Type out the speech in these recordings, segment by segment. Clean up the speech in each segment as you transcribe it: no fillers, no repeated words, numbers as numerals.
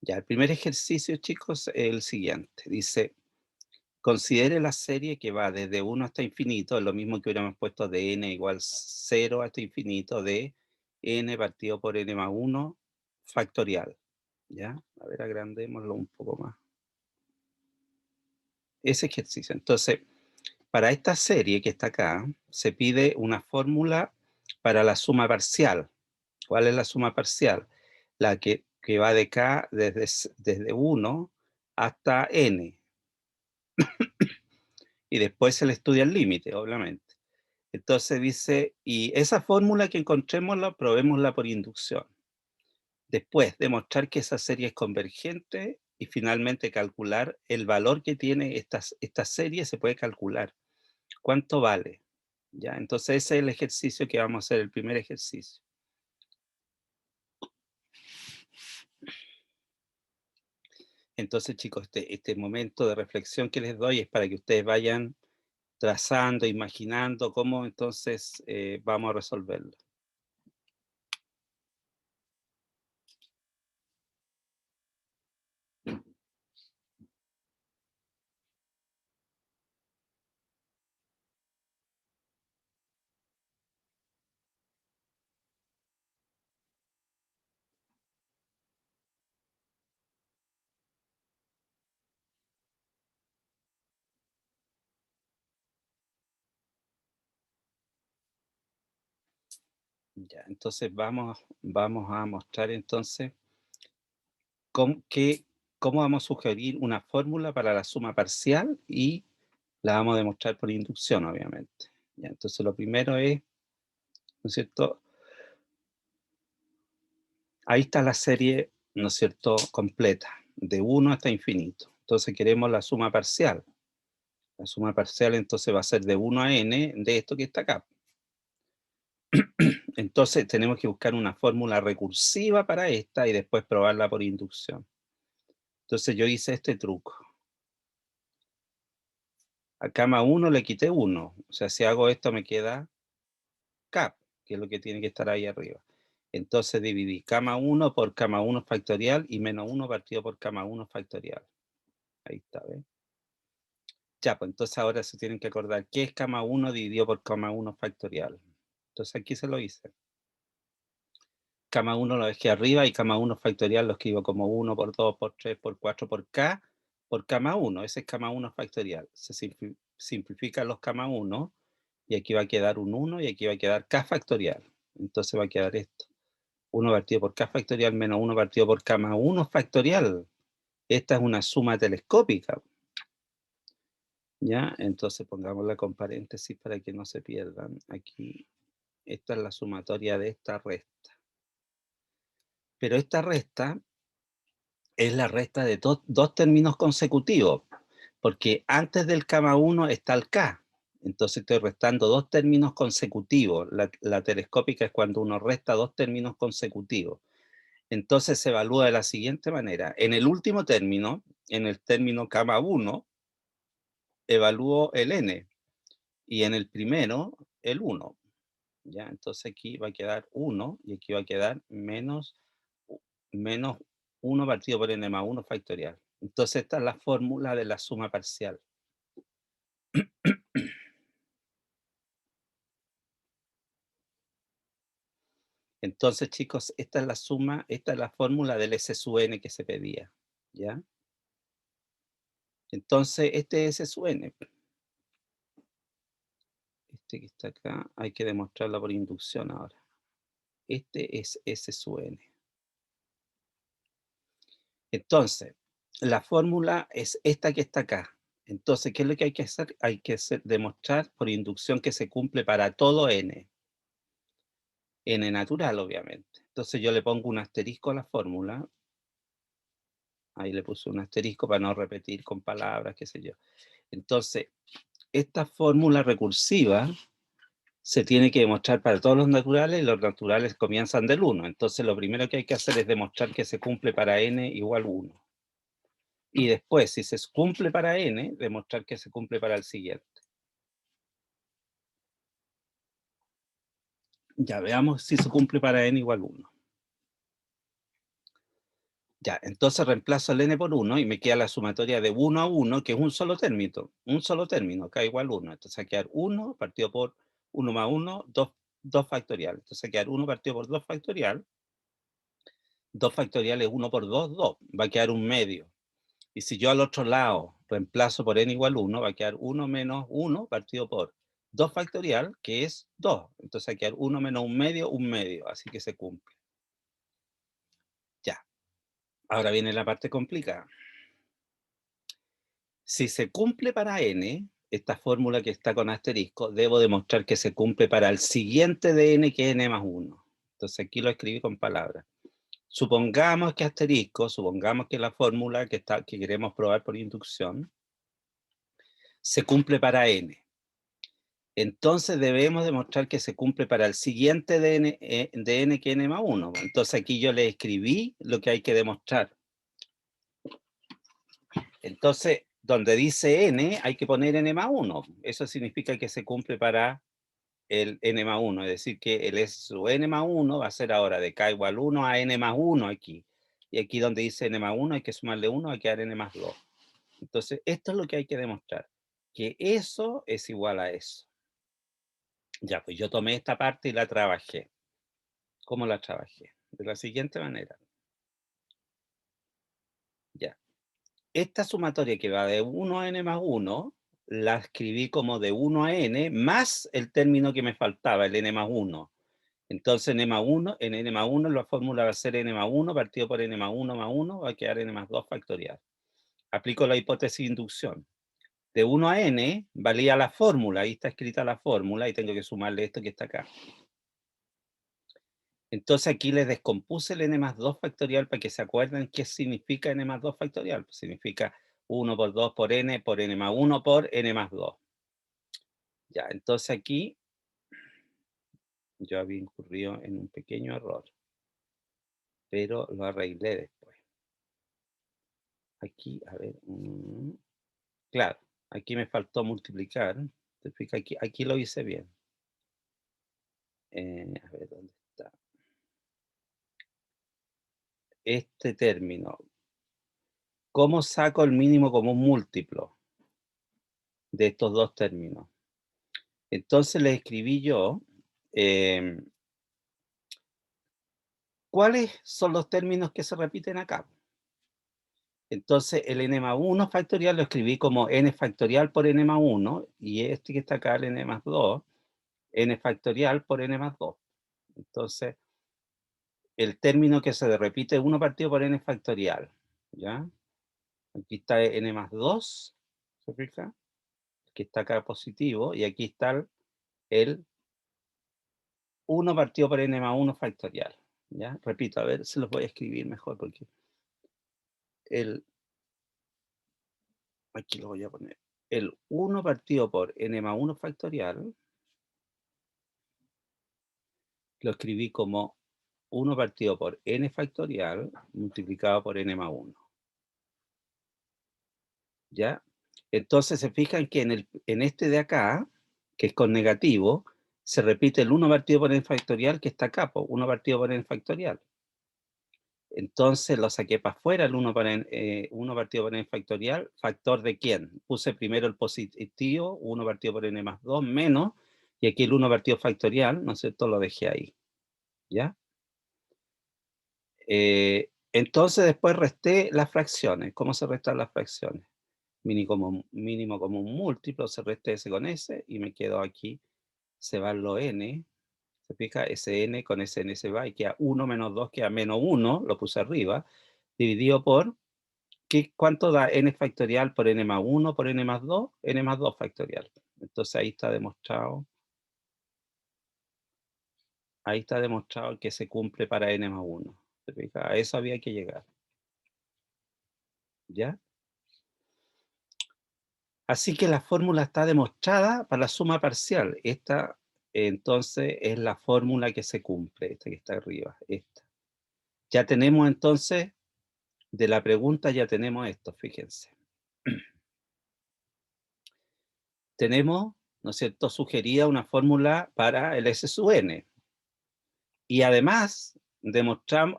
Ya, el primer ejercicio, chicos, es el siguiente. Dice, considere la serie que va desde 1 hasta infinito, es lo mismo que hubiéramos puesto de n igual 0 hasta infinito de n partido por n más 1 factorial. ¿Ya? A ver, agrandémoslo un poco más. Ese ejercicio. Entonces, para esta serie que está acá, se pide una fórmula para la suma parcial. ¿Cuál es la suma parcial? La que va de k desde 1 hasta n. Y después se le estudia el límite, obviamente. Entonces dice, y esa fórmula que encontrémosla, probémosla por inducción. Después, demostrar que esa serie es convergente y finalmente calcular el valor que tiene esta serie, se puede calcular. ¿Cuánto vale? ¿Ya? Entonces ese es el ejercicio que vamos a hacer, el primer ejercicio. Entonces, chicos, este momento de reflexión que les doy es para que ustedes vayan trazando, imaginando cómo entonces vamos a resolverlo. Ya, entonces vamos a mostrar entonces cómo vamos a sugerir una fórmula para la suma parcial y la vamos a demostrar por inducción, obviamente. Ya, entonces lo primero es, ¿no es cierto? Ahí está la serie, ¿no es cierto?, completa, de 1 hasta infinito. Entonces queremos la suma parcial. La suma parcial entonces va a ser de 1 a n de esto que está acá. Entonces tenemos que buscar una fórmula recursiva para esta y después probarla por inducción. Entonces yo hice este truco. A cama 1 le quité 1. O sea, si hago esto me queda k, que es lo que tiene que estar ahí arriba. Entonces dividí cama 1 por cama 1 factorial y menos 1 partido por cama 1 factorial. Ahí está, ¿ves? Ya, pues entonces ahora se tienen que acordar qué es cama 1 dividido por cama 1 factorial. Entonces aquí se lo hice. Cama 1 lo dejé arriba y cama 1 factorial lo escribo como 1 por 2 por 3 por 4 por k por cama 1. Ese es cama 1 factorial. Se simplifican los cama 1 y aquí va a quedar un 1 y aquí va a quedar k factorial. Entonces va a quedar esto. 1 partido por k factorial menos 1 partido por cama 1 factorial. Esta es una suma telescópica. ¿Ya? Entonces pongámosla con paréntesis para que no se pierdan. Aquí, esta es la sumatoria de esta resta. Pero esta resta es la resta de dos términos consecutivos, porque antes del cama 1 está el k. Entonces estoy restando dos términos consecutivos. La telescópica es cuando uno resta dos términos consecutivos. Entonces se evalúa de la siguiente manera. En el último término, en el término cama 1, evalúo el n. Y en el primero, el 1. ¿Ya? Entonces aquí va a quedar 1 y aquí va a quedar menos 1 partido por n más 1 factorial. Entonces esta es la fórmula de la suma parcial. Entonces, chicos, esta es la suma, esta es la fórmula del S sub n que se pedía. ¿Ya? Entonces, este es S sub n. Este que está acá, hay que demostrarlo por inducción ahora. Este es S sub n. Entonces, la fórmula es esta que está acá. Entonces, ¿qué es lo que hay que hacer? Hay que demostrar por inducción que se cumple para todo n. N natural, obviamente. Entonces yo le pongo un asterisco a la fórmula. Ahí le puse un asterisco para no repetir con palabras, qué sé yo. Entonces, esta fórmula recursiva se tiene que demostrar para todos los naturales y los naturales comienzan del 1. Entonces, lo primero que hay que hacer es demostrar que se cumple para n igual 1. Y después, si se cumple para n, demostrar que se cumple para el siguiente. Ya veamos si se cumple para n igual 1. Ya, entonces reemplazo el n por 1 y me queda la sumatoria de 1 a 1, que es un solo término, k igual 1. Entonces va a quedar 1 partido por 1 más 1, 2 factorial. Entonces va a quedar 1 partido por 2 factorial. 2 factorial es 1 por 2, 2. Va a quedar un medio. Y si yo al otro lado reemplazo por n igual 1, va a quedar 1 menos 1 partido por 2 factorial, que es 2. Entonces va a quedar 1 menos un medio. Así que se cumple. Ya. Ahora viene la parte complicada. Si se cumple para n, esta fórmula que está con asterisco, debo demostrar que se cumple para el siguiente de n, que es n más 1. Entonces aquí lo escribí con palabras. Supongamos que asterisco, supongamos que la fórmula que queremos probar por inducción, se cumple para n. Entonces debemos demostrar que se cumple para el siguiente de n que n más 1. Entonces aquí yo le escribí lo que hay que demostrar. Entonces, donde dice n, hay que poner n más 1. Eso significa que se cumple para el n más 1. Es decir, que el S sub n más 1 va a ser ahora de k igual 1 a n más 1 aquí. Y aquí donde dice n más 1 hay que sumarle 1, va a quedar n más 2. Entonces, esto es lo que hay que demostrar. Que eso es igual a eso. Ya, pues yo tomé esta parte y la trabajé. ¿Cómo la trabajé? De la siguiente manera. Ya. Esta sumatoria que va de 1 a n más 1, la escribí como de 1 a n, más el término que me faltaba, el n más 1. Entonces, en n más 1 la fórmula va a ser n más 1 partido por n más 1, va a quedar n más 2 factorial. Aplico la hipótesis de inducción. De 1 a n valía la fórmula, ahí está escrita la fórmula, y tengo que sumarle esto que está acá. Entonces aquí les descompuse el n más 2 factorial para que se acuerden qué significa n más 2 factorial. Pues significa 1 por 2 por n más 1 por n más 2. Ya, entonces aquí yo había incurrido en un pequeño error, pero lo arreglé después. Aquí, a ver, claro, aquí me faltó multiplicar. Aquí lo hice bien. A ver, ¿dónde está? Este término. ¿Cómo saco el mínimo común múltiplo de estos dos términos? Entonces le escribí yo, ¿cuáles son los términos que se repiten acá? Entonces el n más 1 factorial lo escribí como n factorial por n más 1, y este que está acá, el n más 2, n factorial por n más 2. Entonces, el término que se repite 1 partido por n factorial, ¿ya? Aquí está n más 2, ¿se fija? Que está acá positivo, y aquí está el 1 partido por n más 1 factorial, ¿ya? Repito, a ver, se los voy a escribir mejor, porque aquí lo voy a poner. El 1 partido por n más 1 factorial, lo escribí como 1 partido por n factorial multiplicado por n más 1. ¿Ya? Entonces se fijan que en este de acá, que es con negativo, se repite el 1 partido por n factorial que está acá, 1 partido por n factorial. Entonces lo saqué para afuera, el 1 partido por n factorial. ¿Factor de quién? Puse primero el positivo, 1 partido por n más 2, menos, y aquí el 1 partido factorial, ¿no es cierto? Lo dejé ahí, ¿ya? Entonces después resté las fracciones. ¿Cómo se restan las fracciones? Mínimo común múltiplo, se resta ese con ese, y me quedo aquí, se van los n, se fija, ese n con ese n se va, y queda 1 menos 2, queda menos 1, lo puse arriba, dividido por, ¿cuánto da n factorial por n más 1 por n más 2? N más 2 factorial. Entonces ahí está demostrado que se cumple para n más 1. ¿Se fija? A eso había que llegar. ¿Ya? Así que la fórmula está demostrada para la suma parcial. Esta, entonces, es la fórmula que se cumple, esta que está arriba, esta. Ya tenemos entonces, de la pregunta ya tenemos esto, fíjense. Tenemos, ¿no es cierto?, sugerida una fórmula para el S sub n. Y además, demostramos,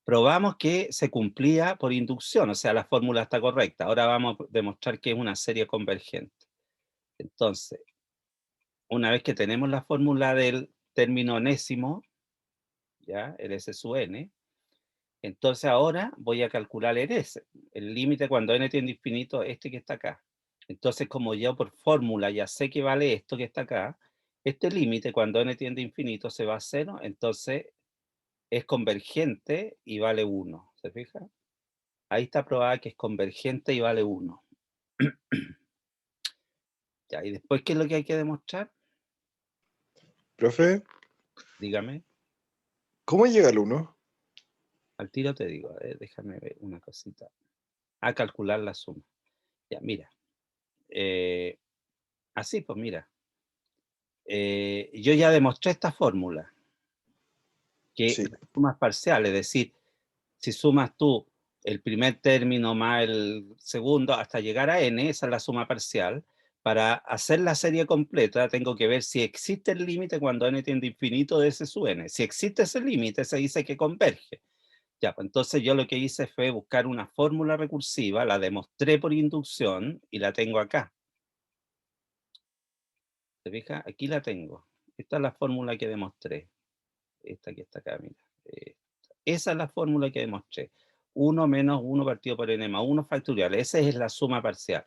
Probamos que se cumplía por inducción, o sea, la fórmula está correcta. Ahora vamos a demostrar que es una serie convergente. Entonces, una vez que tenemos la fórmula del término enésimo, ¿ya? El S sub n, entonces ahora voy a calcular el S, el límite cuando n tiende a infinito, este que está acá. Entonces, como yo por fórmula ya sé que vale esto que está acá, este límite cuando n tiende a infinito se va a cero, entonces es convergente y vale 1. ¿Se fija? Ahí está probada que es convergente y vale 1. Ya, y después, ¿qué es lo que hay que demostrar? Profe, Dígame, ¿cómo llega al 1? al tiro te digo, déjame ver una cosita. A calcular la suma. Ya, mira. eh, Así, pues mira. Yo ya demostré esta fórmula, que Sí. la suma es parcial, es decir, si sumas tú el primer término más el segundo hasta llegar a n, esa es la suma parcial. Para hacer la serie completa tengo que ver si existe el límite cuando n tiende a infinito de S sub n. Si existe ese límite, se dice que converge. Ya, pues entonces yo lo que hice fue buscar una fórmula recursiva, la demostré por inducción y la tengo acá. ¿Se fija? Aquí la tengo. Esta es la fórmula que demostré. Esta que está acá, mira. Esa es la fórmula que demostré. 1 menos 1 partido por n más 1 factorial. Esa es la suma parcial.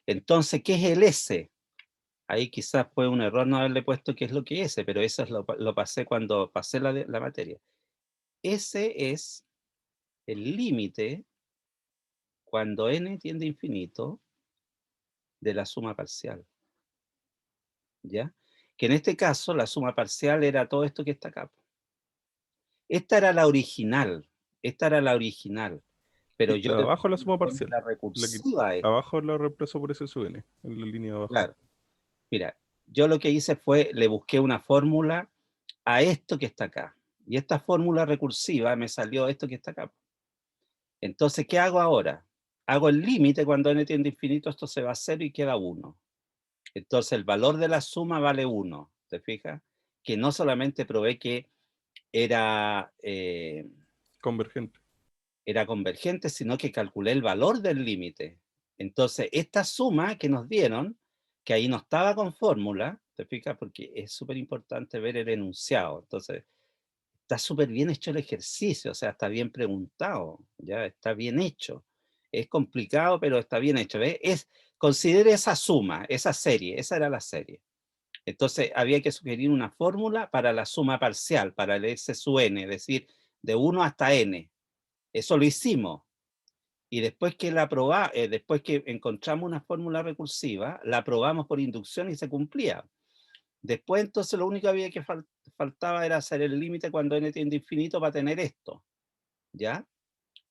Entonces, ¿qué es el S? Ahí quizás fue un error no haberle puesto qué es lo que es S, pero eso es lo pasé cuando pasé la materia. S es el límite cuando n tiende a infinito de la suma parcial. ¿Ya? Que en este caso la suma parcial era todo esto que está acá. Esta era la original. Esta era la original. Pero yo le Abajo la puse una suma parcial. fórmula La que, recursiva a esto. abajo la reemplazo por S sub n, en la línea de abajo. Claro. Mira, yo lo que hice fue, le busqué una fórmula a esto que está acá. Y esta fórmula recursiva me salió esto que está acá. Entonces, ¿qué hago ahora? Hago el límite cuando n tiende a infinito, esto se va a 0 y queda 1. Entonces, el valor de la suma vale 1. ¿Te fijas? Que no solamente probé que era, Convergente. era convergente, sino que calculé el valor del límite. Entonces, esta suma que nos dieron, que ahí no estaba con fórmula, ¿te fijas? Porque es súper importante ver el enunciado. Entonces, está súper bien hecho el ejercicio, o sea, está bien preguntado, ya está bien hecho. Es complicado, pero está bien hecho. ¿Ves? Considere esa suma, esa serie, esa era la serie. Entonces, había que sugerir una fórmula para la suma parcial, para el S sub n, es decir, de 1 hasta n. Eso lo hicimos. Y después que después que encontramos una fórmula recursiva, la probamos por inducción y se cumplía. Después, entonces, lo único que había que faltaba era hacer el límite cuando n tiende a infinito para tener esto, ¿ya?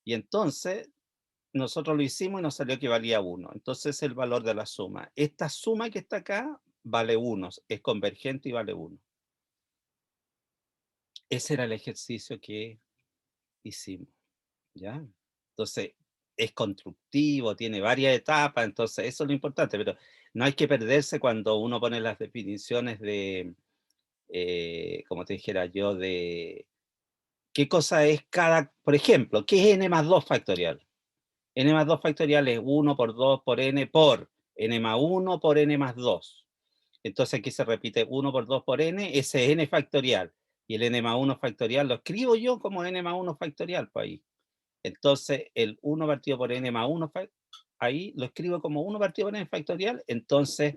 Y entonces, nosotros lo hicimos y nos salió que valía 1. Entonces, el valor de la suma. Esta suma que está acá vale 1, es convergente y vale 1. Ese era el ejercicio que hicimos, ¿ya? Entonces, es constructivo, tiene varias etapas, entonces eso es lo importante, pero no hay que perderse cuando uno pone las definiciones de, como te dijera yo, de qué cosa es cada, por ejemplo, ¿qué es n más 2 factorial? N más 2 factorial es 1 por 2 por n más 1 por n más 2. Entonces aquí se repite 1 por 2 por n, ese es n factorial. Y el n más 1 factorial lo escribo yo como n más 1 factorial, pues ahí. Entonces, el 1 partido por n más 1, ahí lo escribo como 1 partido por n factorial. Entonces,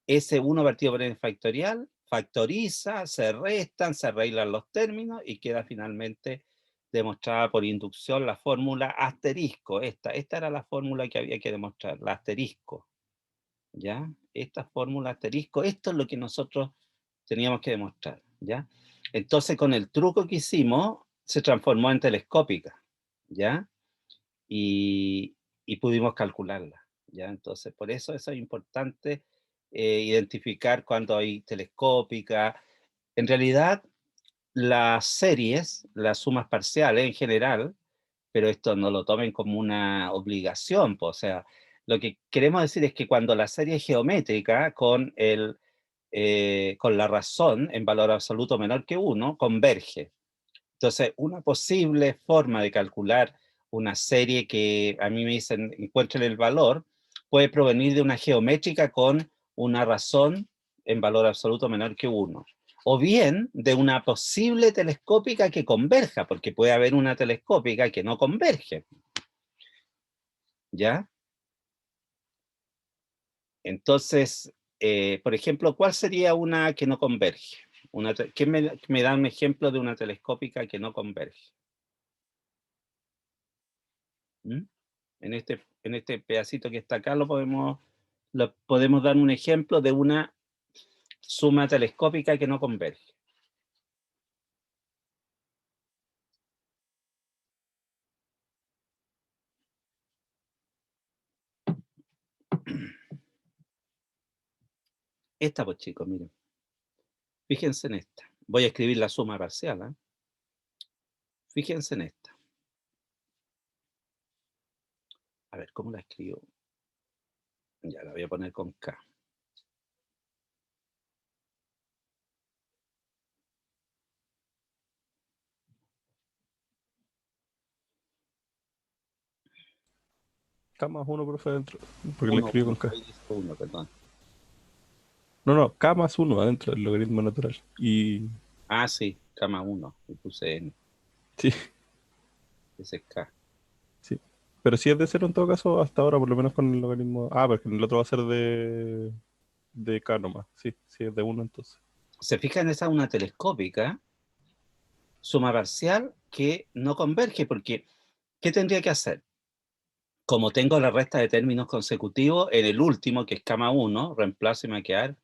ese 1 partido por n factorial factoriza, se restan, se arreglan los términos y queda finalmente demostrada por inducción la fórmula asterisco. Esta era la fórmula que había que demostrar, la asterisco. ¿Ya? Esta fórmula asterisco, esto es lo que nosotros teníamos que demostrar. ¿Ya? Entonces, con el truco que hicimos, se transformó en telescópica. ¿Ya? Y, y pudimos calcularla, ¿ya? Entonces, por eso es importante identificar cuando hay telescópica. En realidad, las series, las sumas parciales en general, pero esto no lo tomen como una obligación, o sea, lo que queremos decir es que cuando la serie es geométrica con la razón en valor absoluto menor que 1, converge. Entonces, una posible forma de calcular una serie que a mí me dicen, encuentren el valor, puede provenir de una geométrica con una razón en valor absoluto menor que 1. O bien de una posible telescópica que converja, porque puede haber una telescópica que no converge. ¿Ya? Entonces, por ejemplo, ¿cuál sería una que no converge? ¿Quién me da un ejemplo de una telescópica que no converge? ¿Mm? En este pedacito que está acá lo podemos dar un ejemplo de una suma telescópica que no converge. Esta, pues chicos, miren. Fíjense en esta. Voy a escribir la suma parcial. ¿Eh? Fíjense en esta. A ver, ¿cómo la escribo? Ya la voy a poner con K. K más 1, profe, adentro. Porque le Uno, escribo con uno, K. ahí dice uno, perdón. No, no, K más 1 adentro del logaritmo natural. Y Ah, sí, K más 1. Y puse N. sí, Ese es K. sí. Pero si es de cero en todo caso, hasta ahora, por lo menos con el logaritmo. Ah, porque el otro va a ser de K nomás. Sí, sí, es de 1 entonces. Se fijan, esa es una telescópica, suma parcial que no converge, porque ¿qué tendría que hacer? Como tengo la resta de términos consecutivos, en el último, que es K más 1, reemplazo y me va a quedar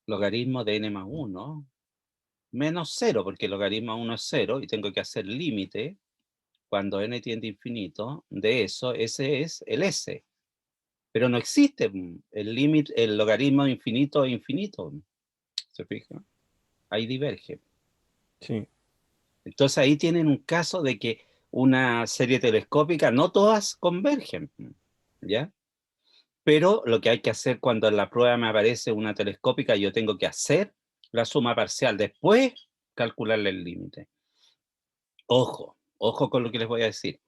logaritmo de N más 1, menos 0, porque el logaritmo de 1 es 0, y tengo que hacer límite, cuando N tiende a infinito, de eso, ese es el S. Pero no existe el límite, el logaritmo de infinito es infinito. ¿Se fijan? Ahí diverge. Sí, Entonces ahí tienen un caso de que una serie telescópica, no todas convergen, ¿ya? Pero lo que hay que hacer cuando en la prueba me aparece una telescópica, yo tengo que hacer la suma parcial, después calcularle el límite. Ojo, ojo con lo que les voy a decir.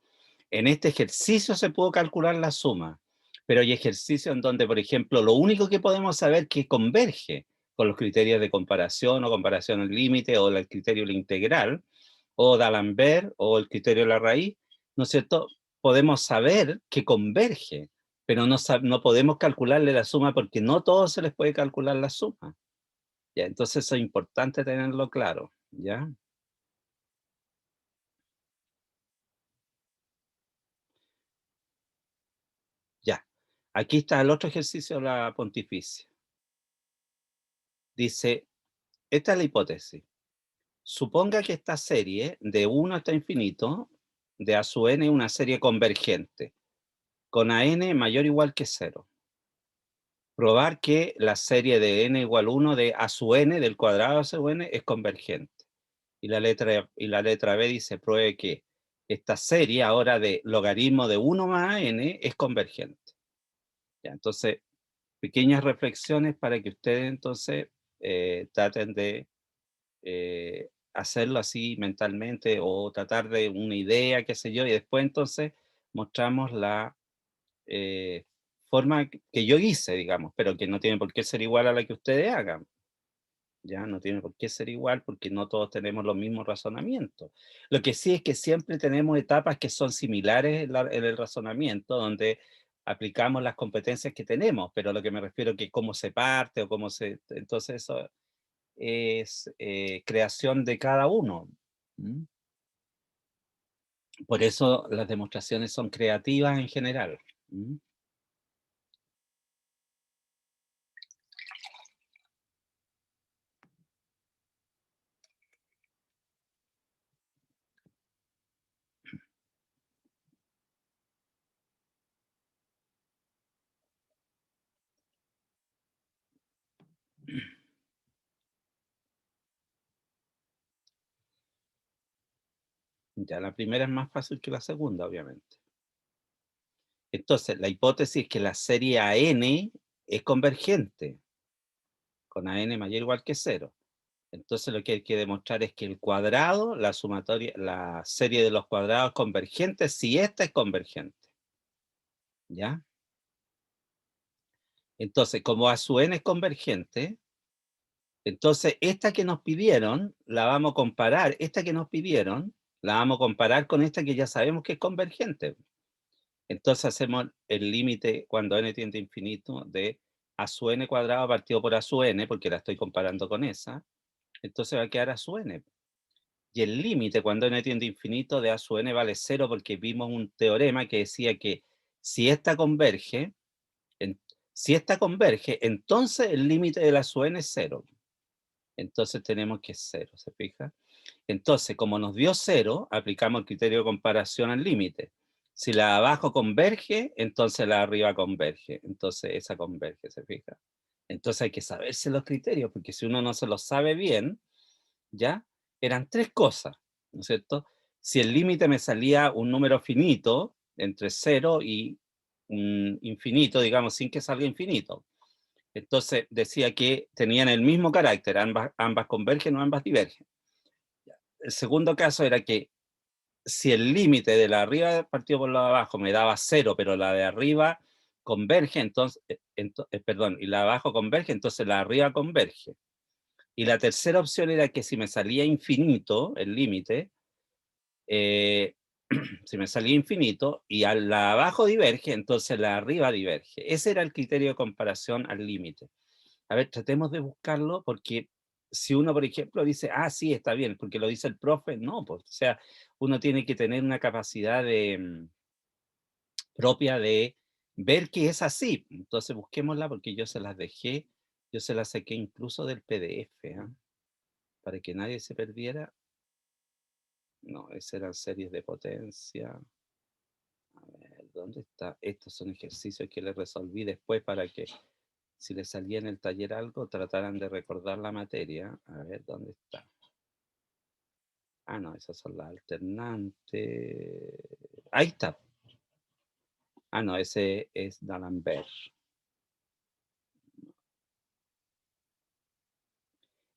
En este ejercicio se pudo calcular la suma, pero hay ejercicios en donde, por ejemplo, lo único que podemos saber que converge con los criterios de comparación o comparación al límite o el criterio de la integral o d'Alembert o el criterio de la raíz, ¿no es cierto? Podemos saber que converge, pero no podemos calcularle la suma porque no todos se les puede calcular la suma. ¿Ya? Entonces eso es importante tenerlo claro, ¿ya? Ya. Aquí está el otro ejercicio de la pontificia. Dice, esta es la hipótesis. Suponga que esta serie de 1 hasta infinito, de A sub n, es una serie convergente, con a n mayor o igual que 0. Probar que la serie de n igual 1 de A sub n, del cuadrado de A sub n, es convergente. Y la letra B dice, pruebe que esta serie ahora de logaritmo de 1 más n es convergente. Ya, entonces, pequeñas reflexiones para que ustedes entonces traten de hacerlo así mentalmente o tratar de una idea, qué sé yo, y después entonces mostramos la eh, forma que yo hice, digamos, pero que no tiene por qué ser igual a la que ustedes hagan. Ya no tiene por qué ser igual porque no todos tenemos los mismos razonamientos. Lo que sí es que siempre tenemos etapas que son similares en el razonamiento, donde aplicamos las competencias que tenemos, pero lo que me refiero es que cómo se parte o cómo se... Entonces eso es creación de cada uno. ¿Mm? Por eso las demostraciones son creativas en general. ¿Mm? Ya la primera es más fácil que la segunda, obviamente. Entonces, la hipótesis es que la serie AN es convergente, con AN mayor o igual que 0. Entonces lo que hay que demostrar es que el cuadrado, la sumatoria, la serie de los cuadrados convergentes, si esta es convergente. ¿Ya? Entonces, como A sub n es convergente, entonces esta que nos pidieron, la vamos a comparar, esta que nos pidieron, la vamos a comparar con esta que ya sabemos que es convergente. Entonces hacemos el límite cuando n tiende a infinito de A sub n cuadrado partido por A sub n, porque la estoy comparando con esa, entonces va a quedar A sub n. Y el límite cuando n tiende a infinito de A sub n vale 0 porque vimos un teorema que decía que si esta converge, entonces el límite de la sub n es 0. Entonces tenemos que es 0, ¿se fija? Entonces, como nos dio 0, aplicamos el criterio de comparación al límite. Si la de abajo converge, entonces la de arriba converge. Entonces esa converge, ¿se fija? Entonces hay que saberse los criterios, porque si uno no se los sabe bien, ¿ya? Eran tres cosas, ¿no es cierto? Si el límite me salía un número finito, entre 0 y un infinito, digamos, sin que salga infinito. Entonces decía que tenían el mismo carácter, ambas convergen o ambas divergen. El segundo caso era que si el límite de la arriba partido por la de abajo me daba 0, pero la de arriba converge, entonces, perdón, y la de abajo converge, entonces la de arriba converge. Y la tercera opción era que si me salía infinito el límite, si me salía infinito y a la de abajo diverge, entonces la de arriba diverge. Ese era el criterio de comparación al límite. A ver, tratemos de buscarlo porque si uno, por ejemplo, dice, ah, sí, está bien, porque lo dice el profe, no, pues, o sea, uno tiene que tener una capacidad propia de ver que es así. Entonces busquémosla porque yo se las dejé, yo se las saqué incluso del PDF, ¿eh? Para que nadie se perdiera. No, esas eran series de potencia. A ver, ¿dónde está? Estos son ejercicios que les resolví después para que si les salía en el taller algo, trataran de recordar la materia. A ver, ¿dónde está? Ah, no, esas son las alternantes. Ahí está. Ah, no, ese es D'Alembert.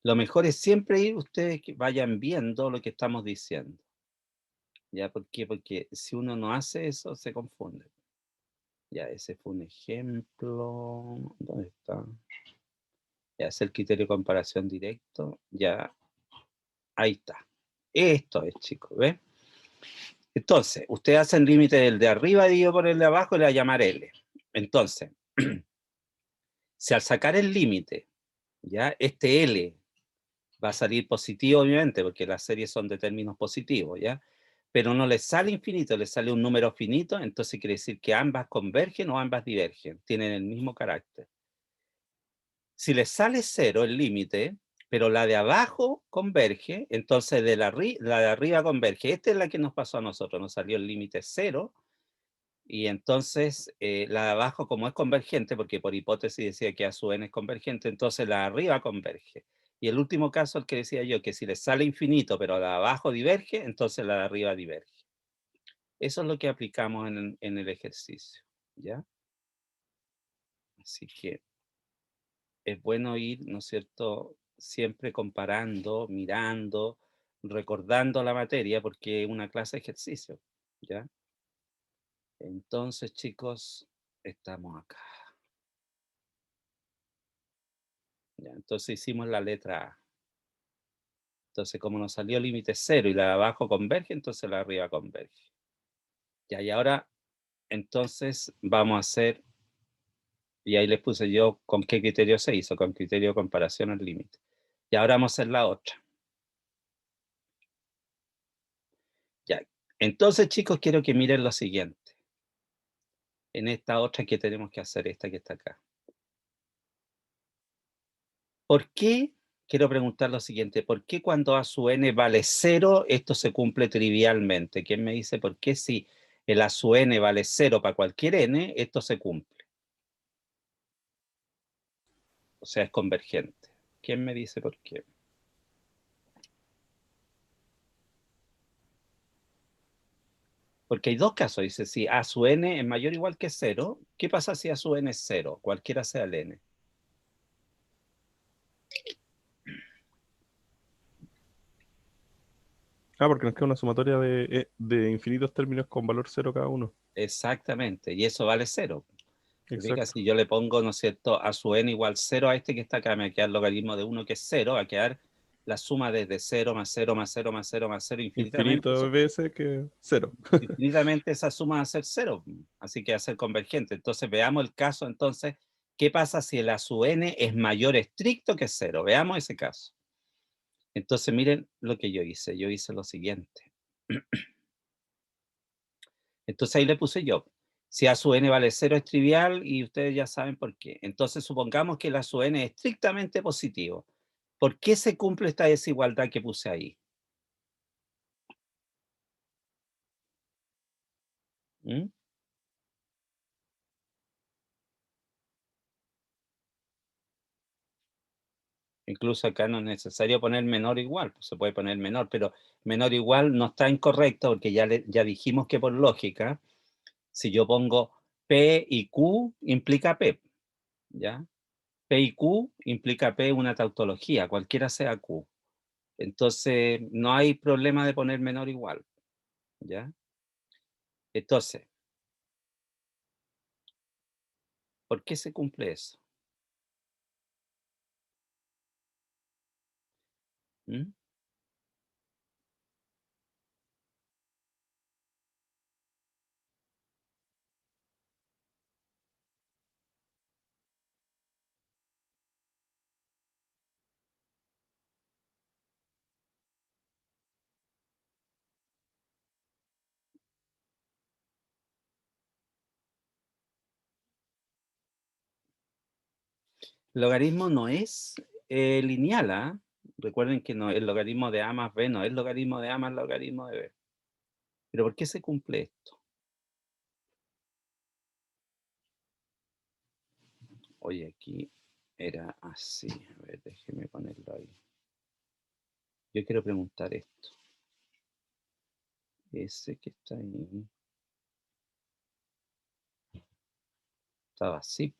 Lo mejor es siempre ir ustedes que vayan viendo lo que estamos diciendo. ¿Ya? ¿Por qué? Porque si uno no hace eso, se confunde. Ya, ese fue un ejemplo. ¿Dónde está? Ya, es el criterio de comparación directo. Ya, ahí está. Esto es, chicos, ¿ves? Entonces, ustedes hacen límite del de arriba dividido por el de abajo y le va a llamar L. Entonces, si al sacar el límite, ya, este L va a salir positivo, obviamente, porque las series son de términos positivos, ¿ya? Pero no le sale infinito, le sale un número finito, entonces quiere decir que ambas convergen o ambas divergen, tienen el mismo carácter. Si le sale 0 el límite, pero la de abajo converge, entonces la de arriba converge. Esta es la que nos pasó a nosotros, nos salió el límite 0, y entonces la de abajo, como es convergente, porque por hipótesis decía que A sub n es convergente, entonces la de arriba converge. Y el último caso, el que decía yo, que si le sale infinito, pero la de abajo diverge, entonces la de arriba diverge. Eso es lo que aplicamos en el ejercicio, ¿ya? Así que es bueno ir, ¿no es cierto?, siempre comparando, mirando, recordando la materia, porque es una clase de ejercicio, ¿ya? Entonces, chicos, estamos acá. Ya, entonces hicimos la letra A. Entonces, como nos salió límite 0 y la de abajo converge, entonces la de arriba converge. Ya, y ahora, entonces, vamos a hacer, y ahí les puse yo con qué criterio se hizo, con criterio de comparación al límite. Y ahora vamos a hacer la otra. Ya, entonces, chicos, quiero que miren lo siguiente. En esta otra que tenemos que hacer, esta que está acá. ¿Por qué? Quiero preguntar lo siguiente, ¿por qué cuando A sub n vale 0, esto se cumple trivialmente? ¿Quién me dice por qué si el A sub n vale 0 para cualquier n, esto se cumple? O sea, es convergente. ¿Quién me dice por qué? Porque hay dos casos, dice, si A sub n es mayor o igual que 0, ¿qué pasa si A sub n es 0? Cualquiera sea el n. Porque nos queda una sumatoria de infinitos términos con valor 0 cada uno. Exactamente, y eso vale 0. ¿Te fijas? Exacto. Si yo le pongo, ¿no es cierto?, a su n igual 0 a este que está acá, me va a quedar el logaritmo de 1 que es 0, va a quedar la suma desde 0 más 0 más 0 más 0 más 0 infinitamente. Infinito veces que 0. Infinitamente esa suma va a ser 0, así que va a ser convergente. Entonces veamos el caso, entonces, ¿qué pasa si el a su n es mayor estricto que 0? Veamos ese caso. Entonces miren lo que yo hice lo siguiente. Entonces ahí le puse yo. Si a su n vale 0 es trivial y ustedes ya saben por qué. Entonces supongamos que el a su n es estrictamente positivo. ¿Por qué se cumple esta desigualdad que puse ahí? ¿Mm? Incluso acá no es necesario poner menor o igual, pues se puede poner menor, pero menor o igual no está incorrecto porque ya dijimos que por lógica, si yo pongo P y Q implica P, ¿ya? P y Q implica P una tautología, cualquiera sea Q. Entonces, no hay problema de poner menor o igual, ¿ya? Entonces, ¿por qué se cumple eso? ¿Mm? El logaritmo no es lineal, ¿ah? Recuerden que no, el logaritmo de A más B no es logaritmo de A más logaritmo de B. ¿Pero por qué se cumple esto? Oye, aquí era así. A ver, déjeme ponerlo ahí. Yo quiero preguntar esto. Ese que está ahí. Estaba así.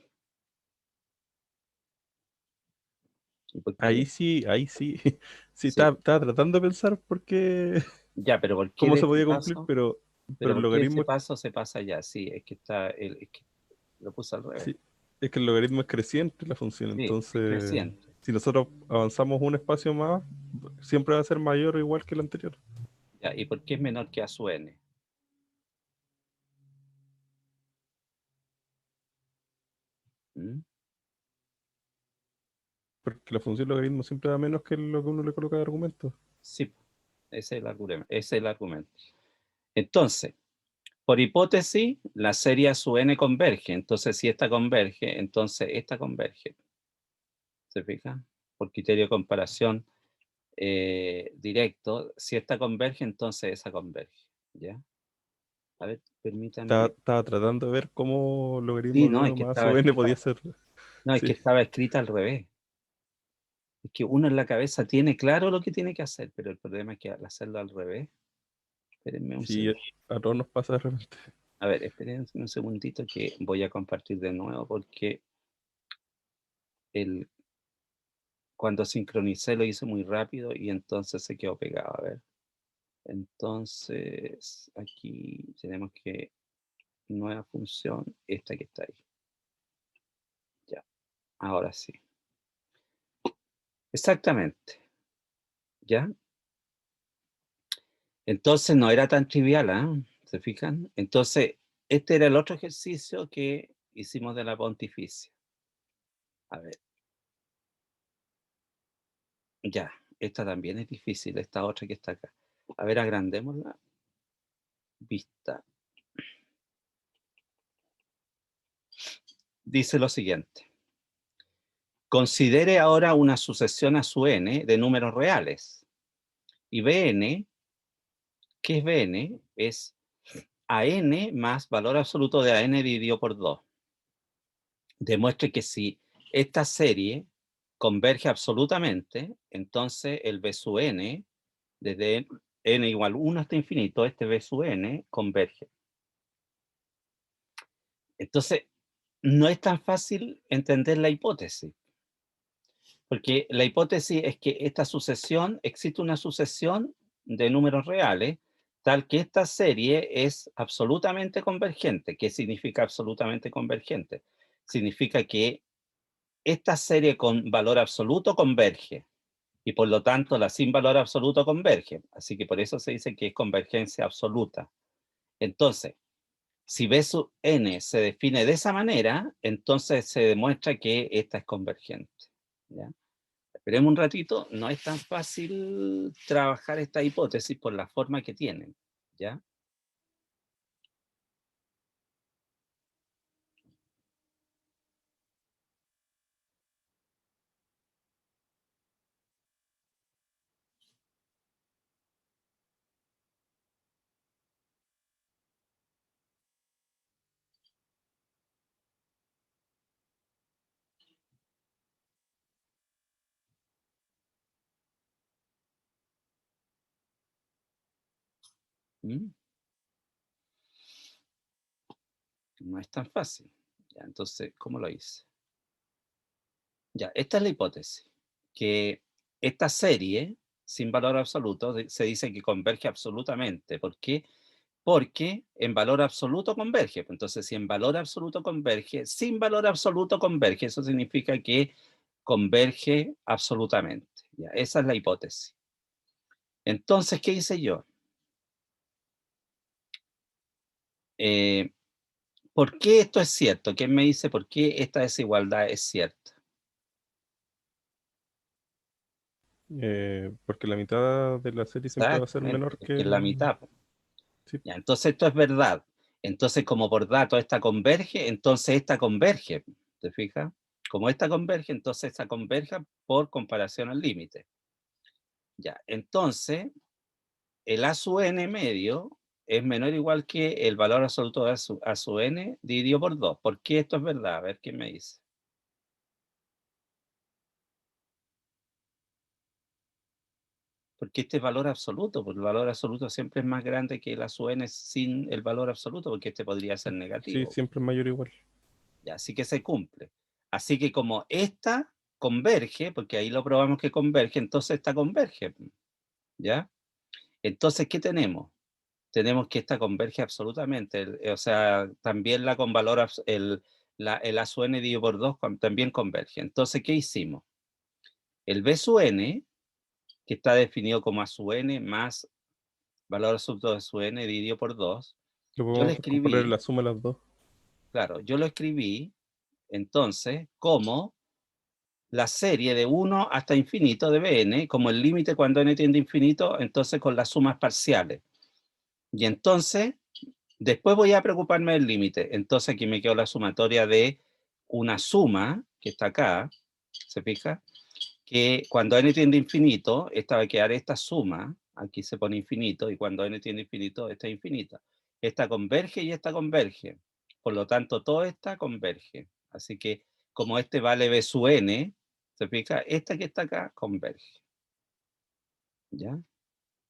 ¿Y por qué? Ahí sí, ahí sí. Sí, Sí. estaba tratando de pensar por qué, Ya, pero ¿por qué cómo de se este podía cumplir, paso? pero Pero el ¿por qué ese logaritmo, paso se pasa ya? Sí, es que está, es que lo puse al revés. sí, es que el logaritmo es creciente la función. Sí, es Entonces, creciente. si nosotros avanzamos un espacio más, siempre va a ser mayor o igual que el anterior. Ya, ¿y por qué es menor que a su n? ¿Mm? Porque la función logaritmo siempre da menos que lo que uno le coloca de argumento. Sí, ese es el argumento. Ese es el argumento. Entonces, por hipótesis, la serie a su n converge. Entonces, si esta converge, entonces esta converge. ¿Se fija? Por criterio de comparación directo, si esta converge, entonces esa converge. ¿Ya? A ver, permítanme. Estaba tratando de ver cómo Sí, logaritmo de no, es uno que más estaba o n escrita, podía ser. no, es que Sí, estaba escrita al revés. Es que uno en la cabeza tiene claro lo que tiene que hacer, pero el problema es que al hacerlo al revés, espérenme un sí, segundo. a todos nos pasa de repente. A ver, espérenme un segundito que voy a compartir de nuevo porque el, cuando sincronicé lo hice muy rápido y entonces se quedó pegado. A ver, entonces aquí tenemos que nueva función, esta que está ahí. Ya, ahora sí. Exactamente. ¿Ya? Entonces no era tan trivial, ¿ah? ¿Se fijan? Entonces, este era el otro ejercicio que hicimos de la pontificia. A ver, ya, esta también es difícil, esta otra que está acá. A ver, agrandemos la vista. Dice lo siguiente. Considere ahora una sucesión a su n de números reales. Y Bn, ¿qué es Bn? Es an más valor absoluto de an dividido por 2. Demuestre que si esta serie converge absolutamente, entonces el B sub n, desde n igual 1 hasta infinito, este B sub n converge. Entonces, no es tan fácil entender la hipótesis, porque la hipótesis es que esta sucesión, existe una sucesión de números reales, tal que esta serie es absolutamente convergente. ¿Qué significa absolutamente convergente? Significa que esta serie con valor absoluto converge, y por lo tanto la sin valor absoluto converge. Así que por eso se dice que es convergencia absoluta. Entonces, si B sub n se define de esa manera, entonces se demuestra que esta es convergente. ¿Ya? Esperemos un ratito, no es tan fácil trabajar esta hipótesis por la forma que tienen. ¿Ya? ¿Mm? No es tan fácil. ¿Ya? Entonces, ¿cómo lo hice? Ya, esta es la hipótesis, que esta serie sin valor absoluto se dice que converge absolutamente. ¿Por qué? Porque en valor absoluto converge. Entonces, si en valor absoluto converge, sin valor absoluto converge. Eso significa que converge absolutamente. ¿Ya? Esa es la hipótesis. Entonces, ¿qué hice yo? ¿Por qué esto es cierto? ¿Quién me dice por qué esta desigualdad es cierta? Porque la mitad de la serie siempre va a ser Exactamente, menor porque es la que... mitad. Sí, Ya, entonces esto es verdad. Entonces, como por dato esta converge, entonces esta converge. ¿Te fijas? Como esta converge, entonces esta converge por comparación al límite. Ya, entonces el A sub n medio es menor o igual que el valor absoluto de A sub n dividido por 2. ¿Por qué esto es verdad? A ver qué me dice. Porque este es valor absoluto, porque el valor absoluto siempre es más grande que el A sub n sin el valor absoluto, porque este podría ser sí, negativo. siempre es mayor o igual. Ya, así que se cumple. Así que como esta converge, porque ahí lo probamos que converge, entonces esta converge. ¿Ya? Entonces, ¿qué tenemos? Tenemos que esta converge absolutamente. O sea, también la con valor, el A sub n dividido por 2 también converge. Entonces, ¿qué hicimos? El B sub n, que está definido como A sub n más valor absoluto de sub n dividido por 2, Lo yo le podemos componer en escribí, la suma de las dos. claro, yo lo escribí entonces como la serie de 1 hasta infinito de Bn, como el límite cuando n tiende a infinito, entonces con las sumas parciales. Y entonces, después voy a preocuparme del límite. Entonces aquí me quedó la sumatoria de una suma, que está acá, ¿se fija? Que cuando n tiende a infinito, esta va a quedar esta suma, aquí se pone infinito, y cuando n tiende a infinito, esta es infinita. Esta converge y esta converge. Por lo tanto, toda esta converge. Así que, como este vale b sub n, ¿se fija? Esta que está acá converge. ¿Ya?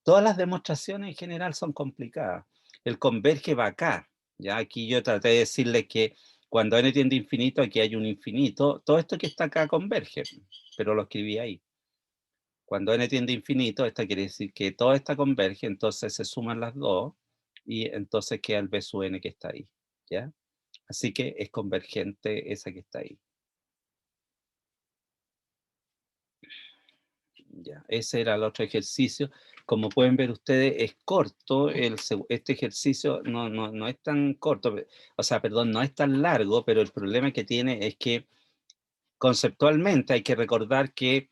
Todas las demostraciones en general son complicadas. El converge va acá. ¿Ya? Aquí yo traté de decirles que cuando n tiende a infinito, aquí hay un infinito. Todo esto que está acá converge, pero lo escribí ahí. Cuando n tiende a infinito, esto quiere decir que toda esta converge, entonces se suman las dos y entonces queda el b sub n que está ahí. ¿Ya? Así que es convergente esa que está ahí. Ya, ese era el otro ejercicio. Como pueden ver ustedes, es corto. Este ejercicio no es tan corto, o sea, perdón, no es tan largo, pero el problema que tiene es que conceptualmente hay que recordar que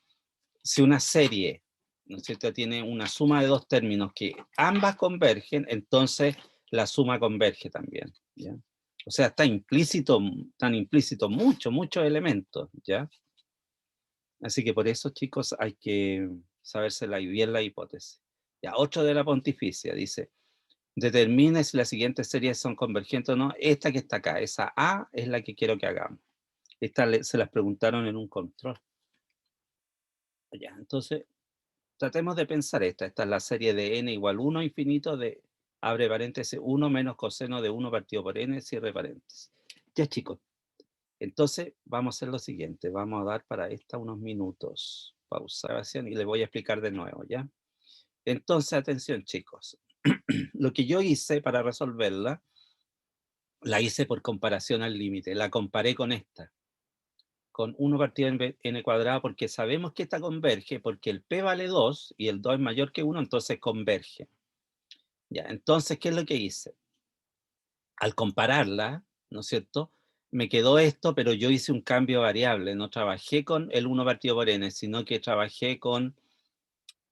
si una serie, ¿no es cierto?, tiene una suma de dos términos que ambas convergen, entonces la suma converge también, ¿ya? O sea, está implícito, tan implícito muchos elementos, ¿ya? Así que por eso, chicos, hay que sabérsela bien la hipótesis. Ya, otro de la pontificia dice, determine si las siguientes series son convergentes o no. Esta que está acá, esa A es la que quiero que hagamos. Esta se las preguntaron en un control. Ya, entonces, tratemos de pensar esta. Esta es la serie de n igual 1 infinito de, abre paréntesis, 1 menos coseno de 1 partido por n, cierre paréntesis. Ya, chicos, entonces vamos a hacer lo siguiente. Vamos a dar para esta unos minutos. Pausa grabación y le voy a explicar de nuevo, ¿ya? Entonces, atención, chicos. Lo que yo hice para resolverla, la hice por comparación al límite. La comparé con esta, con 1 partido en n cuadrado, porque sabemos que esta converge, porque el p vale 2 y el 2 es mayor que 1, entonces converge. Ya, entonces, ¿qué es lo que hice? Al compararla, ¿no es cierto?, me quedó esto, pero yo hice un cambio variable. No trabajé con el 1 partido por n, sino que trabajé con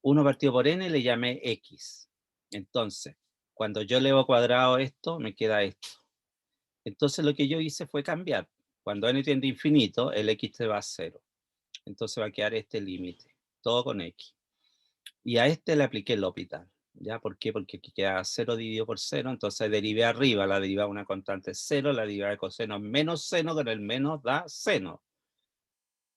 1 partido por n, le llamé x. Entonces, cuando yo elevo cuadrado esto, me queda esto. Entonces, lo que yo hice fue cambiar. Cuando n tiende a infinito, el x se va a 0. Entonces va a quedar este límite, todo con x. Y a este le apliqué el L'Hopital. ¿Ya? ¿Por qué? Porque aquí queda 0 dividido por 0, entonces derivé arriba, la derivada de una constante es 0, la derivada de coseno es menos seno, con el menos da seno.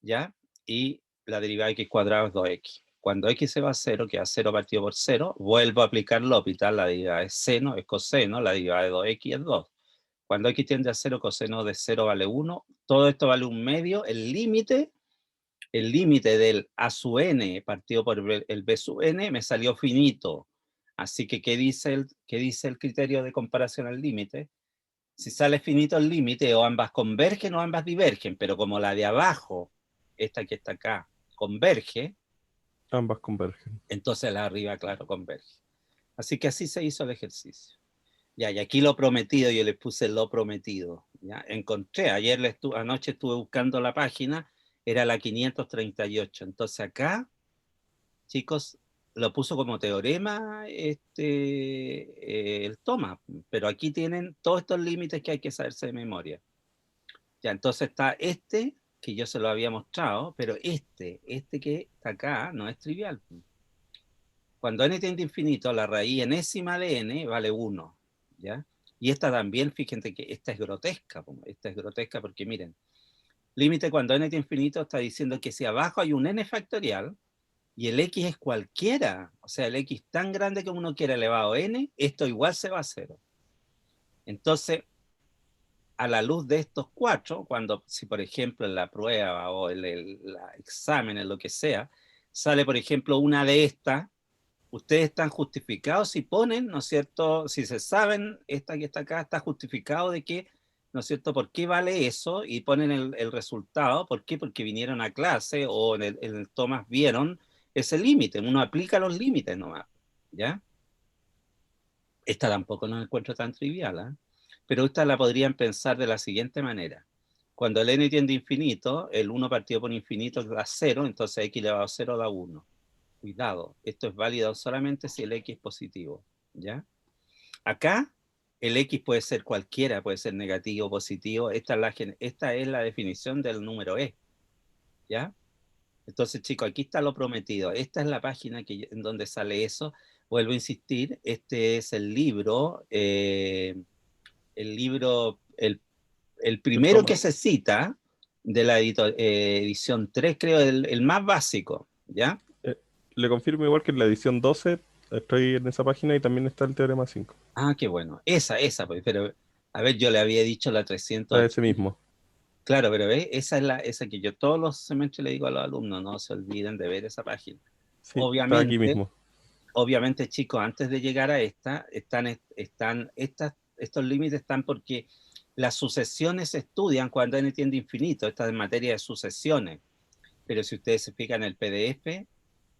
¿Ya? Y la derivada de x cuadrado es 2x. Cuando x se va a 0, queda 0 partido por 0, vuelvo a aplicar L'Hopital, la derivada es seno, es coseno, la derivada de 2x es 2. Cuando x tiende a 0, coseno de 0 vale 1, todo esto vale 1 medio, el límite del a sub n partido por el b sub n me salió finito. Así que, ¿qué dice el criterio de comparación al límite? Si sale finito el límite, o ambas convergen o ambas divergen, pero como la de abajo, esta que está acá, converge, Ambas convergen. entonces la de arriba, claro, converge. Así que así se hizo el ejercicio. Ya, y aquí lo prometido, yo les puse lo prometido. ¿Ya? Encontré, anoche estuve buscando la página, era la 538. Entonces acá, chicos, lo puso como teorema el Thomas, pero aquí tienen todos estos límites que hay que saberse de memoria. Ya, entonces está este, que yo se lo había mostrado, pero este que está acá no es trivial. Cuando n tiende a infinito, la raíz enésima de n vale 1, ¿ya? Y esta también, fíjense que esta es grotesca porque miren, límite cuando n tiende a infinito está diciendo que si abajo hay un n factorial y el x es cualquiera, o sea, el x tan grande como uno quiera elevado a n, esto igual se va a 0. Entonces, a la luz de estos 4, si por ejemplo en la prueba o el examen, en lo que sea, sale por ejemplo una de estas, ustedes están justificados si ponen, ¿no es cierto? Si se saben, esta que está acá está justificado de que, ¿no es cierto? ¿Por qué vale eso? Y ponen el resultado. ¿Por qué? Porque vinieron a clase o en el Thomas vieron ese límite. Uno aplica los límites nomás, ¿ya? Esta tampoco no la encuentro tan trivial, ¿eh? Pero esta la podrían pensar de la siguiente manera. Cuando el n tiende a infinito, el 1 partido por infinito da 0, entonces x elevado a 0 da 1. Cuidado, esto es válido solamente si el x es positivo, ¿ya? Acá el x puede ser cualquiera, puede ser negativo o positivo. Esta es la definición del número e, ¿ya? Entonces, chicos, aquí está lo prometido. Esta es la página en donde sale eso. Vuelvo a insistir, este es el libro, el primero que se cita de la edición 3, creo, el más básico, ¿ya? Le confirmo igual que en la edición 12 estoy en esa página y también está el teorema 5. Ah, qué bueno. Esa, pues, pero a ver, yo le había dicho la 300. Ese mismo. Claro, pero ¿ves? Esa que yo todos los semestres le digo a los alumnos, no se olviden de ver esa página. Sí, está aquí mismo. Obviamente, chicos, antes de llegar a estos límites están porque las sucesiones se estudian cuando n tiende a infinito. Esta es en materia de sucesiones. Pero si ustedes se fijan en el PDF,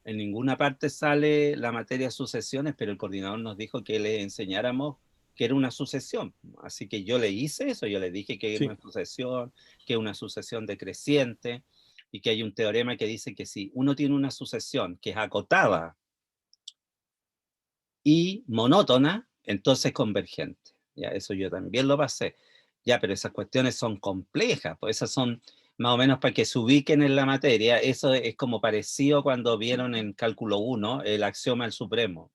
en ninguna parte sale la materia de sucesiones, pero el coordinador nos dijo que le enseñáramos que era una sucesión. Así que yo le hice eso, yo le dije que es una sucesión, que es una sucesión decreciente, y que hay un teorema que dice que si uno tiene una sucesión que es acotada y monótona, entonces convergente. Ya, eso yo también lo pasé. Ya, pero esas cuestiones son complejas, pues esas son más o menos para que se ubiquen en la materia. Eso es como parecido cuando vieron en cálculo 1 el axioma del supremo.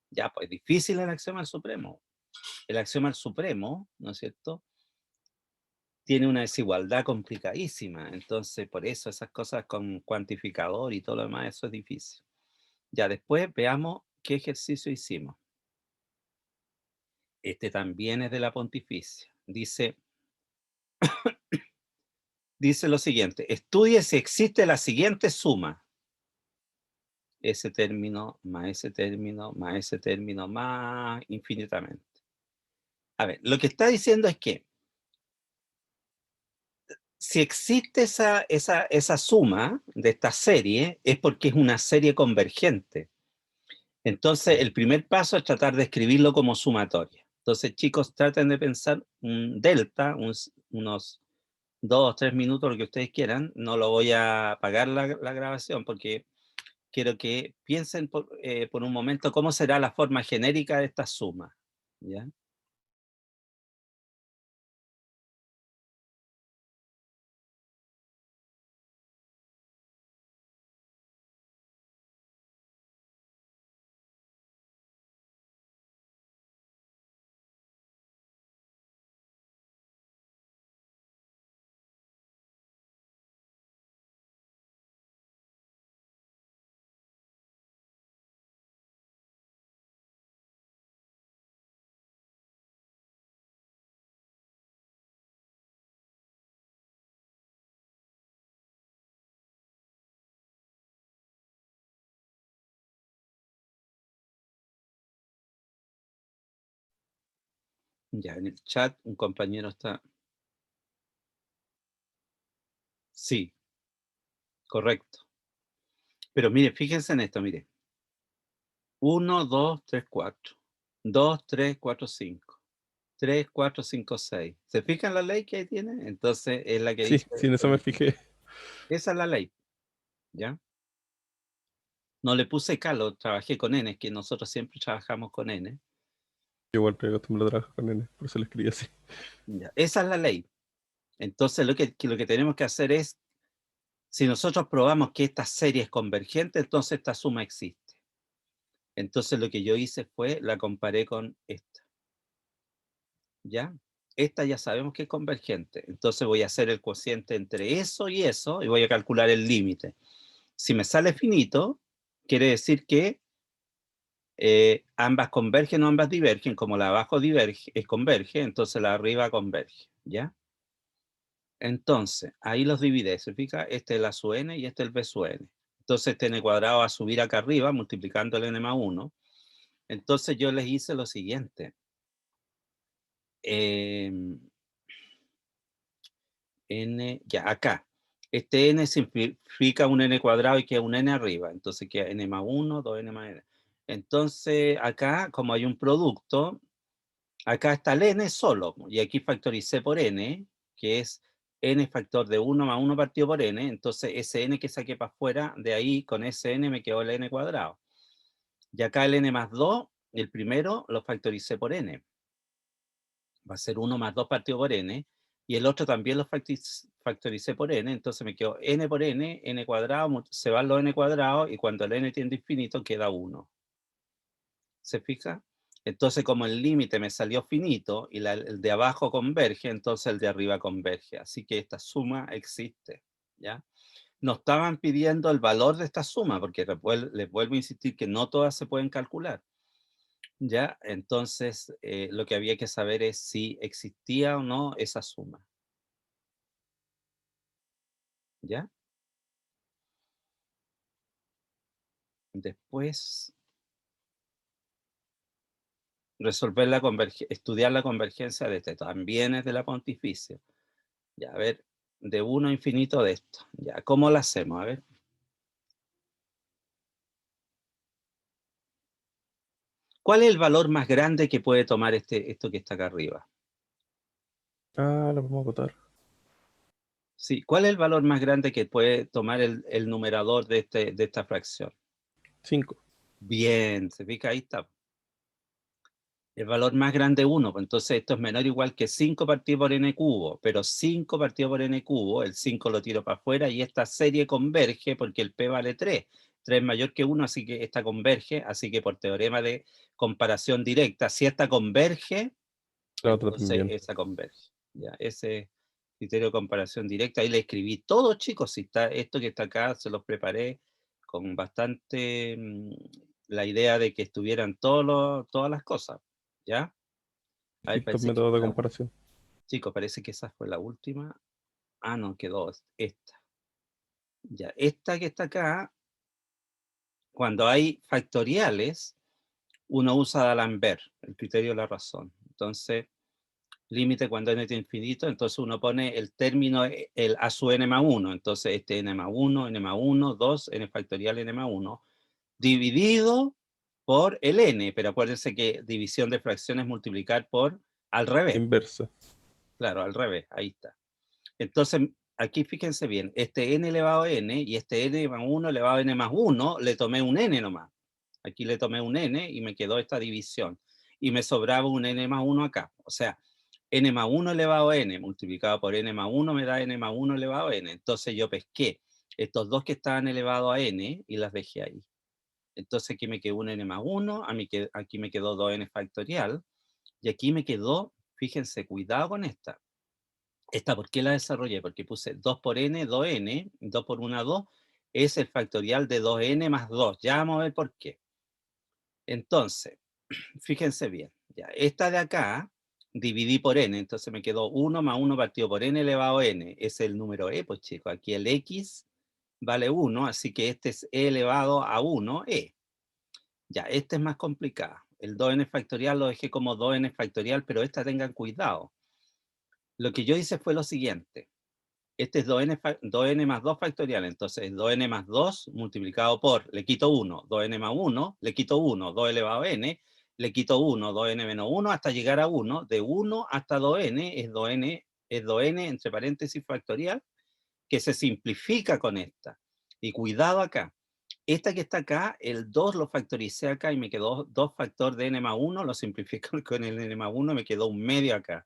Ya, pues difícil el axioma del supremo. El axioma del supremo, ¿no es cierto?, tiene una desigualdad complicadísima. Entonces, por eso esas cosas con cuantificador y todo lo demás, eso es difícil. Ya, después veamos qué ejercicio hicimos. Este también es de la Pontificia. Dice lo siguiente: estudie si existe la siguiente suma. ese término, más ese término, más ese término, más infinitamente. A ver, lo que está diciendo es que si existe esa suma de esta serie, es porque es una serie convergente. Entonces, el primer paso es tratar de escribirlo como sumatoria. Entonces, chicos, traten de pensar un delta, unos 2 o 3 minutos, lo que ustedes quieran. No lo voy a apagar la grabación porque quiero que piensen por un momento cómo será la forma genérica de esta suma. ¿Ya? Ya, en el chat un compañero está... Sí, correcto. Pero mire, fíjense en esto, mire. 1, 2, 3, 4. 2, 3, 4, 5. 3, 4, 5, 6. ¿Se fijan la ley que ahí tiene? Entonces es la que Sí, dice... sí, en eso me fijé. Esa es la ley, ¿ya? No le puse calo, trabajé con n, que nosotros siempre trabajamos con n. Yo igual estoy acostumbrado a trabajar con N, por eso lo escribí así. Ya, esa es la ley. Entonces lo que tenemos que hacer es, si nosotros probamos que esta serie es convergente, entonces esta suma existe. Entonces lo que yo hice fue, la comparé con esta. ¿Ya? Esta ya sabemos que es convergente. Entonces voy a hacer el cociente entre eso y voy a calcular el límite. Si me sale finito, quiere decir que ambas convergen o ambas divergen. Como la de abajo converge, entonces la de arriba converge. ¿Ya? Entonces, ahí los divide, ¿se fija? Este es la su n y este es el b su n. Entonces este n cuadrado va a subir acá arriba multiplicando el n más 1. Entonces yo les hice lo siguiente. N, ya acá. Este n simplifica un n cuadrado y queda un n arriba. Entonces queda n más 1, 2n más n. Entonces acá, como hay un producto, acá está el n solo. Y aquí factoricé por n, que es n factor de 1 más 1 partido por n. Entonces ese n que saqué para afuera, de ahí con ese n me quedó el n cuadrado. Y acá el n más 2, el primero lo factoricé por n. Va a ser 1 más 2 partido por n. Y el otro también lo factoricé por n. Entonces me quedó n por n cuadrado, se van los n cuadrados y cuando el n tiende a infinito queda 1. ¿Se fija? Entonces, como el límite me salió finito y el de abajo converge, entonces el de arriba converge. Así que esta suma existe, ¿ya? Nos estaban pidiendo el valor de esta suma, porque les vuelvo a insistir que no todas se pueden calcular, ¿ya? Entonces, lo que había que saber es si existía o no esa suma, ¿ya? Después, estudiar la convergencia de este, también es de la pontificia. Ya, a ver, de 1 a infinito de esto. Ya, ¿cómo lo hacemos? A ver. ¿Cuál es el valor más grande que puede tomar esto que está acá arriba? Ah, lo vamos a votar. Sí, ¿cuál es el valor más grande que puede tomar el numerador de esta fracción? 5. Bien, se fija, ahí está. El valor más grande 1, pues entonces esto es menor o igual que 5 partido por n cubo, pero 5 partido por n cubo, el 5 lo tiro para afuera y esta serie converge porque el p vale 3. 3 es mayor que 1, así que esta converge, así que por teorema de comparación directa, si esta converge, La otra entonces también. esa converge. Ya, ese criterio de comparación directa, ahí le escribí todo, chicos, si está esto que está acá, se los preparé con bastante la idea de que estuvieran todas las cosas, ¿ya? A ver, Distintos parece que métodos de fue comparación. chicos, parece que esa fue la última. Ah, no, quedó esta. Ya, esta que está acá, cuando hay factoriales, uno usa D'Alembert, el criterio de la razón. Entonces, límite cuando n tiene infinito, entonces uno pone el término el a su n más 1, entonces este n más 1, n más 1, 2, n factorial n más 1, dividido por el n, pero acuérdense que división de fracciones es multiplicar por al revés. Inversa. Claro, al revés, ahí está. Entonces, aquí fíjense bien, este n elevado a n y este n más 1 elevado a n más 1, le tomé un n nomás. Aquí le tomé un n y me quedó esta división. Y me sobraba un n más 1 acá. O sea, n más 1 elevado a n multiplicado por n más 1 me da n más 1 elevado a n. Entonces yo pesqué estos dos que estaban elevados a n y las dejé ahí. Entonces aquí me quedó un n más 1, aquí me quedó 2n factorial, y aquí me quedó, fíjense, cuidado con esta. Esta, ¿por qué la desarrollé? Porque puse 2 por n, 2n, 2 por 1, 2, es el factorial de 2n más 2. Ya vamos a ver por qué. Entonces, fíjense bien, ya, esta de acá, dividí por n, entonces me quedó 1 más 1 partido por n elevado a n, es el número e, pues chicos, aquí el x vale 1, así que este es e elevado a 1, e. Ya, esta es más complicada. El 2n factorial lo dejé como 2n factorial, pero esta tengan cuidado. Lo que yo hice fue lo siguiente. Este es 2n más 2 factorial, entonces 2n más 2 multiplicado por, le quito 1, 2n más 1, le quito 1, 2 elevado a n, le quito 1, 2n menos 1, hasta llegar a 1, de 1 hasta 2n es 2n entre paréntesis factorial, que se simplifica con esta. Y cuidado acá, esta que está acá, el 2 lo factoricé acá y me quedó 2 factor de n más 1, lo simplifico con el n más 1, me quedó un medio acá.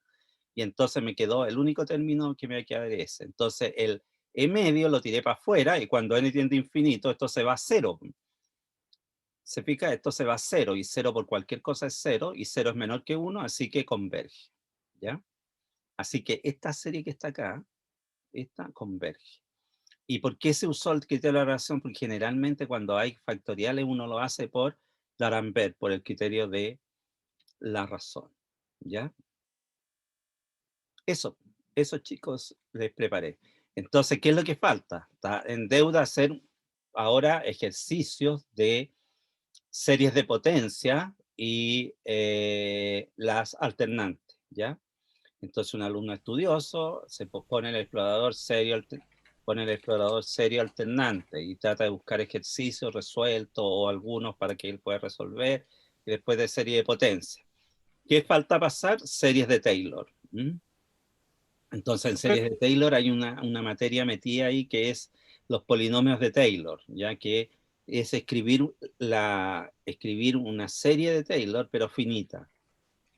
Y entonces me quedó, el único término que me va a quedar es ese. Entonces el e medio lo tiré para afuera y cuando n tiende a infinito, esto se va a 0. ¿Se fija? Esto se va a 0 y 0 por cualquier cosa es 0 y 0 es menor que 1, así que converge. ¿Ya? Así que esta serie que está acá, esta converge. ¿Y por qué se usó el criterio de la razón? Porque generalmente cuando hay factoriales uno lo hace por D'Alembert, por el criterio de la razón. ¿Ya? Eso chicos, les preparé. Entonces, ¿qué es lo que falta? Está en deuda hacer ahora ejercicios de series de potencia y las alternantes, ¿ya? Entonces, un alumno estudioso se pone el explorador serio, pone el explorador serio alternante y trata de buscar ejercicios resueltos o algunos para que él pueda resolver, y después de serie de potencia. ¿Qué falta pasar? Series de Taylor. Entonces, en series de Taylor hay una materia metida ahí que es los polinomios de Taylor, ya que es escribir una serie de Taylor, pero finita.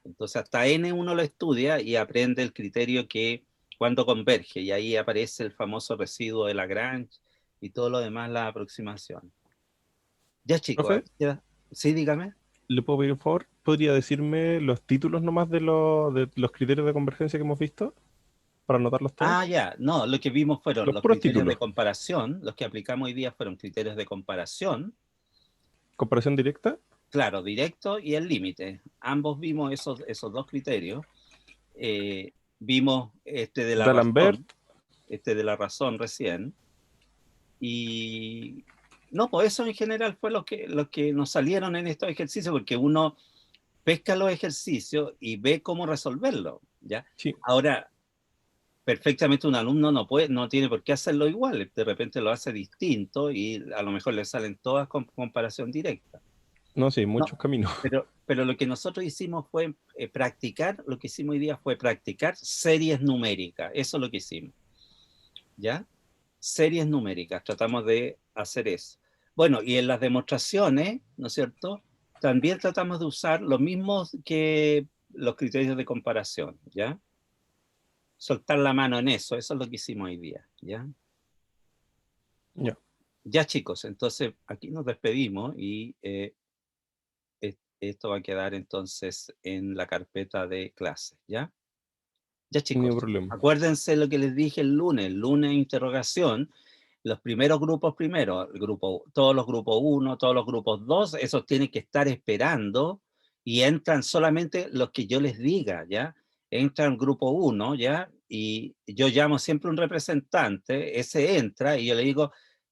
Entonces, hasta n uno lo estudia y aprende el criterio que cuando converge, y ahí aparece el famoso residuo de Lagrange y todo lo demás, la aproximación. Ya, chicos, Profe, sí, dígame. ¿le puedo pedir un favor? ¿Podría decirme los títulos nomás de los criterios de convergencia que hemos visto? Para anotarlos todos. Ah, ya, no, lo que vimos fueron Los los puros criterios de títulos. comparación, los que aplicamos hoy día fueron criterios de comparación, Comparación directa. claro, directo y el límite. Ambos vimos esos dos criterios. Vimos este de la D'Alembert. razón recién. Y no, pues eso en general fue lo que nos salieron en estos ejercicios, porque uno pesca los ejercicios y ve cómo resolverlo, ¿ya? Sí. Ahora, perfectamente un alumno no tiene por qué hacerlo igual, de repente lo hace distinto y a lo mejor le salen todas con comparación directa. No, sí, No, muchos caminos. pero lo que nosotros hicimos fue practicar, lo que hicimos hoy día fue practicar series numéricas, eso es lo que hicimos, ¿ya? Series numéricas, tratamos de hacer eso. Bueno, y en las demostraciones, ¿no es cierto? También tratamos de usar lo mismo que los criterios de comparación, ¿ya? Soltar la mano en eso es lo que hicimos hoy día, ¿ya? Ya. Ya chicos, entonces aquí nos despedimos y esto va a quedar entonces en la carpeta de clases, ¿ya? Ya Sin ningún chicos, problema. acuérdense lo que les dije el lunes interrogación, los primeros grupos primero, todos los grupos 1, todos los grupos 2, esos tienen que estar esperando y entran solamente los que yo les diga, ¿ya? Entran grupo 1, ¿ya? Y yo llamo siempre un representante, ese entra y yo le digo,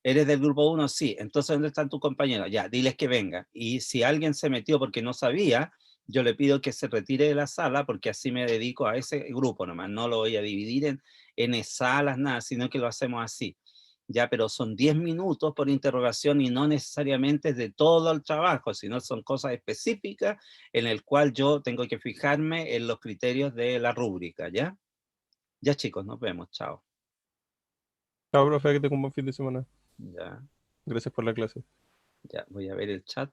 ¿Eres del grupo 1? Sí. Entonces, ¿dónde están tus compañeros? Ya, diles que vengan. Y si alguien se metió porque no sabía, yo le pido que se retire de la sala porque así me dedico a ese grupo nomás. No lo voy a dividir en salas, nada, sino que lo hacemos así. Ya, pero son 10 minutos por interrogación y no necesariamente es de todo el trabajo, sino son cosas específicas en el cual yo tengo que fijarme en los criterios de la rúbrica, ¿ya? Ya, chicos, nos vemos. Chao. Chao, profe, que tenga un buen fin de semana. Ya, Gracias por la clase. ya, voy a ver el chat.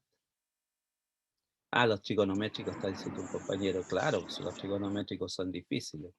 Ah, los trigonométricos, está diciendo un compañero. Claro, pues los trigonométricos son difíciles.